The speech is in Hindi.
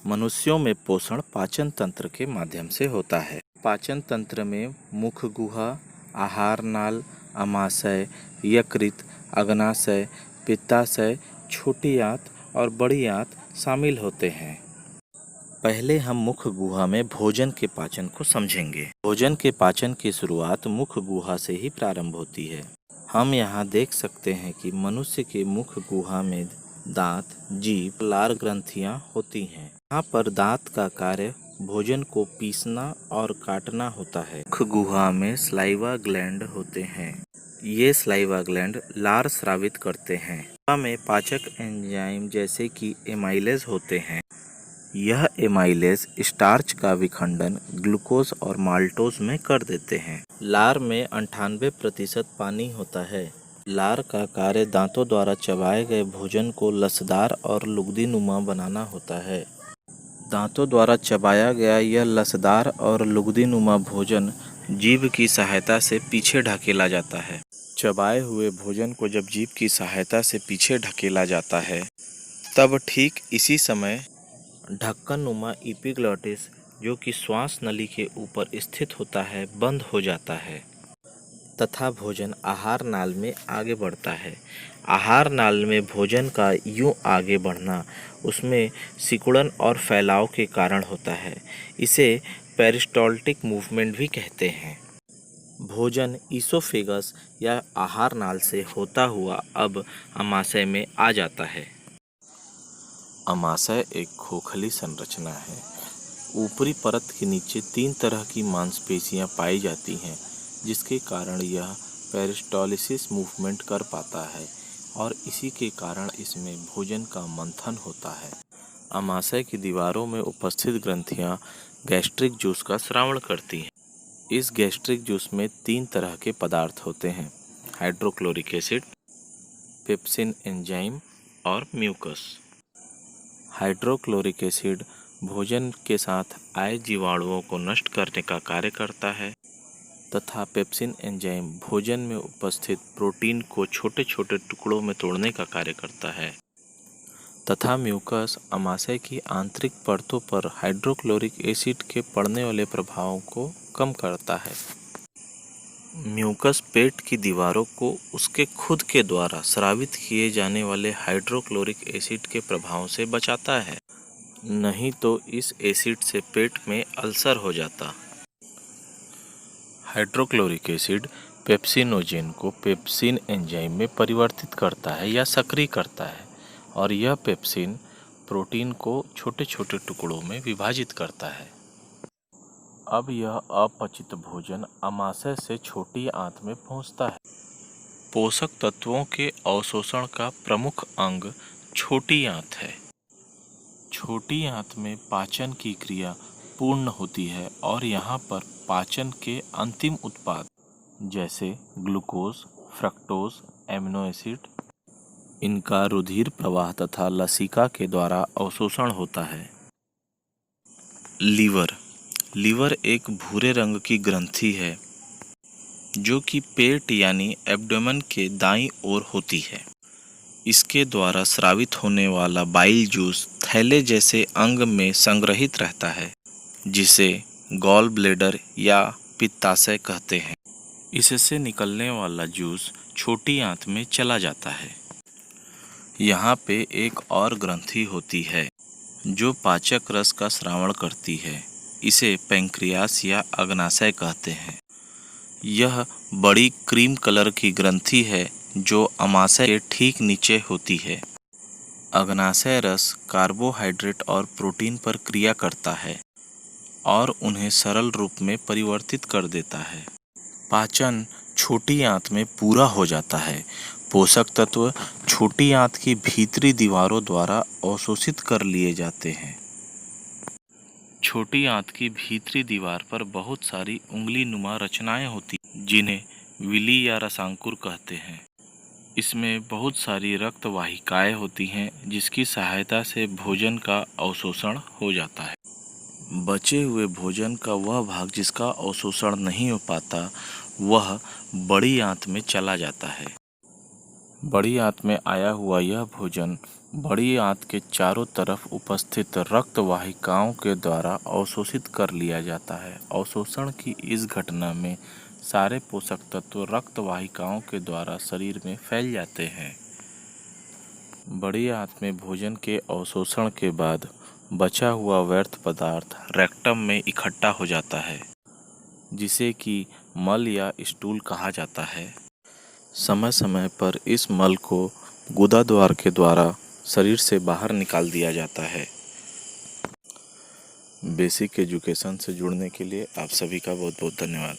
मनुष्यों में पोषण पाचन तंत्र के माध्यम से होता है। पाचन तंत्र में मुख गुहा, आहार नाल, आमाशय, यकृत, अग्नाशय, पित्ताशय, छोटी आंत और बड़ी आंत शामिल होते हैं। पहले हम मुख गुहा में भोजन के पाचन को समझेंगे। भोजन के पाचन की शुरुआत मुख गुहा से ही प्रारंभ होती है। हम यहाँ देख सकते हैं कि मनुष्य के मुख गुहा में दांत, जीभ, लार ग्रंथियाँ होती हैं। यहाँ पर दांत का कार्य भोजन को पीसना और काटना होता है। मुख गुहा में सलाइवा ग्लैंड होते हैं। ये सलाइवा ग्लैंड लार स्रावित करते हैं। गुहा में पाचक एंजाइम जैसे कि एमाइलेज होते हैं। यह एमाइलेज स्टार्च का विखंडन ग्लूकोज और माल्टोज में कर देते हैं। लार में 98% पानी होता है। लार का कार्य दांतों द्वारा चबाए गए भोजन को लसदार और लुगदीनुमा बनाना होता है। दांतों द्वारा चबाया गया यह लसदार और लुगदीनुमा भोजन जीभ की सहायता से पीछे ढकेला जाता है। चबाए हुए भोजन को जब जीभ की सहायता से पीछे ढकेला जाता है, तब ठीक इसी समय ढक्कन नुमा एपिग्लॉटिस, जो कि श्वास नली के ऊपर स्थित होता है, बंद हो जाता है तथा भोजन आहार नाल में आगे बढ़ता है। आहार नाल में भोजन का यूं आगे बढ़ना उसमें सिकुड़न और फैलाव के कारण होता है। इसे पेरिस्टाल्टिक मूवमेंट भी कहते हैं। भोजन ईसोफेगस या आहार नाल से होता हुआ अब आमाशय में आ जाता है। आमाशय एक खोखली संरचना है। ऊपरी परत के नीचे 3 तरह की मांसपेशियां पाई जाती हैं, जिसके कारण यह पेरिस्टालिसिस मूवमेंट कर पाता है और इसी के कारण इसमें भोजन का मंथन होता है। आमाशय की दीवारों में उपस्थित ग्रंथियां गैस्ट्रिक जूस का स्रावण करती हैं। इस गैस्ट्रिक जूस में 3 तरह के पदार्थ होते हैं: हाइड्रोक्लोरिक एसिड, पेप्सिन एंजाइम और म्यूकस। हाइड्रोक्लोरिक एसिड भोजन के साथ आए जीवाणुओं को नष्ट करने का कार्य करता है तथा पेप्सिन एंजाइम भोजन में उपस्थित प्रोटीन को छोटे छोटे टुकड़ों में तोड़ने का कार्य करता है तथा म्यूकस आमाशय की आंतरिक परतों पर हाइड्रोक्लोरिक एसिड के पड़ने वाले प्रभावों को कम करता है। म्यूकस पेट की दीवारों को उसके खुद के द्वारा स्रावित किए जाने वाले हाइड्रोक्लोरिक एसिड के प्रभाव से बचाता है, नहीं तो इस एसिड से पेट में अल्सर हो जाता। हाइड्रोक्लोरिक एसिड पेप्सिनोजेन को पेप्सिन एंजाइम में परिवर्तित करता है या सक्रिय करता है और यह पेप्सिन प्रोटीन को छोटे छोटे टुकड़ों में विभाजित करता है। अब यह अपचित भोजन आमाशय से छोटी आंत में पहुंचता है। पोषक तत्वों के अवशोषण का प्रमुख अंग छोटी आंत है। छोटी आंत में पाचन की क्रिया पूर्ण होती है और यहाँ पर पाचन के अंतिम उत्पाद जैसे ग्लूकोज, फ्रक्टोज, एमिनो एसिड, इनका रुधिर प्रवाह तथा लसिका के द्वारा अवशोषण होता है। लीवर एक भूरे रंग की ग्रंथि है जो कि पेट यानी एब्डोमेन के दाईं ओर होती है। इसके द्वारा स्रावित होने वाला बाइल जूस थैले जैसे अंग में संग्रहित रहता है, जिसे गॉल ब्लैडर या पित्ताशय कहते हैं। इससे निकलने वाला जूस छोटी आंत में चला जाता है। यहाँ पे एक और ग्रंथि होती है जो पाचक रस का स्रावण करती है। इसे पैंक्रियास या अग्नाशय कहते हैं। यह बड़ी क्रीम कलर की ग्रंथि है जो आमाशय के ठीक नीचे होती है। अग्नाशय रस कार्बोहाइड्रेट और प्रोटीन पर क्रिया करता है और उन्हें सरल रूप में परिवर्तित कर देता है। पाचन छोटी आंत में पूरा हो जाता है। पोषक तत्व छोटी आंत की भीतरी दीवारों द्वारा अवशोषित कर लिए जाते हैं। छोटी आंत की भीतरी दीवार पर बहुत सारी उंगली नुमा रचनाएं होती जिन्हें विली या रसांकुर कहते हैं। इसमें बहुत सारी रक्त वाहिकाएं होती हैं जिसकी सहायता से भोजन का अवशोषण हो जाता है। बचे हुए भोजन का वह भाग जिसका अवशोषण नहीं हो पाता वह बड़ी आंत में चला जाता है। बड़ी आंत में आया हुआ यह भोजन बड़ी आंत के चारों तरफ उपस्थित रक्त वाहिकाओं के द्वारा अवशोषित कर लिया जाता है। अवशोषण की इस घटना में सारे पोषक तत्व रक्त वाहिकाओं के द्वारा शरीर में फैल जाते हैं। बड़ी आंत में भोजन के अवशोषण के बाद बचा हुआ व्यर्थ पदार्थ रेक्टम में इकट्ठा हो जाता है, जिसे कि मल या स्टूल कहा जाता है। समय समय पर इस मल को गुदा द्वार के द्वारा शरीर से बाहर निकाल दिया जाता है। बेसिक एजुकेशन से जुड़ने के लिए आप सभी का बहुत बहुत धन्यवाद।